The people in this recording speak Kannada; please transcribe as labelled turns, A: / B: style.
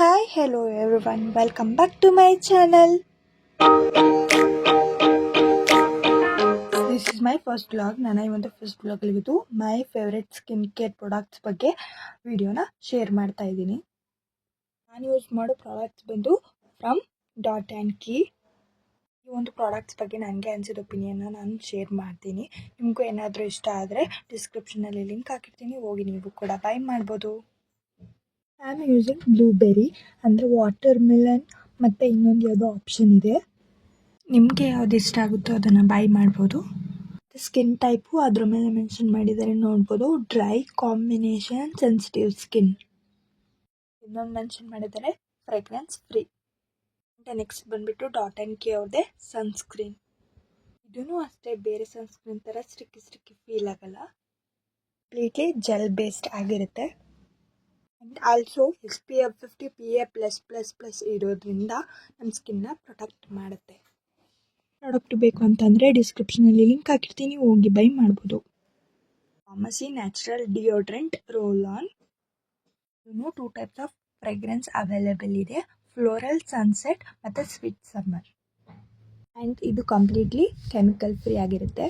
A: Hi, hello everyone. Welcome back to my channel. This is my first vlog. ನಾನು ಇವತ್ತು ಫಸ್ಟ್ ವ್ಲಾಗಲ್ಲಿ ಇವತ್ತು my favourite skin care products ಬಗ್ಗೆ ವಿಡಿಯೋನ ಶೇರ್ ಮಾಡ್ತಾ ಇದ್ದೀನಿ. ನಾನು ಯೂಸ್ ಮಾಡೋ ಪ್ರಾಡಕ್ಟ್ಸ್ ಬಂದು ಫ್ರಮ್ ಡಾಟ್ ಆ್ಯಂಡ್ ಕೀ. ಈ ಒಂದು ಪ್ರಾಡಕ್ಟ್ಸ್ ಬಗ್ಗೆ ನನಗೆ ಅನಿಸಿದ ಒಪಿನಿಯನ್ನ ನಾನು ಶೇರ್ ಮಾಡ್ತೀನಿ. ನಿಮಗೂ ಏನಾದರೂ ಇಷ್ಟ ಆದರೆ ಡಿಸ್ಕ್ರಿಪ್ಷನಲ್ಲಿ ಲಿಂಕ್ ಹಾಕಿರ್ತೀನಿ, ಹೋಗಿ ನೀವು ಕೂಡ ಬೈ ಮಾಡ್ಬೋದು. ಐ ಆಮ್ ಯೂಸಿಂಗ್ ಬ್ಲೂಬೆರಿ ಅಂದರೆ ವಾಟರ್ ಮೆಲನ್ ಮತ್ತು ಇನ್ನೊಂದು ಯಾವುದೋ ಆಪ್ಷನ್ ಇದೆ. ನಿಮಗೆ ಯಾವ್ದು ಇಷ್ಟ ಆಗುತ್ತೋ ಅದನ್ನು ಬೈ ಮಾಡ್ಬೋದು. ಸ್ಕಿನ್ ಟೈಪು ಅದ್ರ ಮೇಲೆ ಮೆನ್ಷನ್ ಮಾಡಿದ್ದಾರೆ ನೋಡ್ಬೋದು. Dry combination sensitive skin. ಇನ್ನೊಂದು ಮೆನ್ಷನ್ ಮಾಡಿದ್ದಾರೆ ಫ್ರೆಗ್ರೆನ್ಸ್ ಫ್ರೀ. ಮತ್ತು ನೆಕ್ಸ್ಟ್ ಬಂದುಬಿಟ್ಟು ಡಾಟ್ ಆ್ಯಂಡ್ ಕೀ ಅವ್ರದ್ದೇ ಸನ್ಸ್ಕ್ರೀನ್. ಇದೂ ಅಷ್ಟೇ ಬೇರೆ ಸನ್ಸ್ಕ್ರೀನ್ ಥರ ಸ್ಟಿಕ್ಕಿ ಫೀಲ್ ಆಗಲ್ಲ. ಕಂಪ್ಲೀಟ್ಲಿ ಜೆಲ್ ಬೇಸ್ಡ್ ಆಗಿರುತ್ತೆ. ಆ್ಯಂಡ್ ಆಲ್ಸೋ SPF 50 PA+++ ಇರೋದ್ರಿಂದ ನಮ್ಮ ಸ್ಕಿನ್ನ ಪ್ರೊಟೆಕ್ಟ್ ಮಾಡುತ್ತೆ. ಪ್ರಾಡಕ್ಟ್ ಬೇಕು ಅಂತಂದರೆ ಡಿಸ್ಕ್ರಿಪ್ಷನಲ್ಲಿ ಲಿಂಕ್ ಹಾಕಿರ್ತೀನಿ, ಹೋಗಿ ಬೈ ಮಾಡ್ಬೋದು. Pharmacy natural deodorant roll on. ಇನ್ನೂ 2 ಟೈಪ್ಸ್ ಆಫ್ ಫ್ರೆಗ್ರೆನ್ಸ್ ಅವೈಲೇಬಲ್ ಇದೆ, ಫ್ಲೋರಲ್ ಸನ್ಸೆಟ್ ಮತ್ತು ಸ್ವೀಟ್ ಸಮ್ಮರ್. ಆ್ಯಂಡ್ ಇದು ಕಂಪ್ಲೀಟ್ಲಿ ಕೆಮಿಕಲ್ ಫ್ರೀ ಆಗಿರುತ್ತೆ.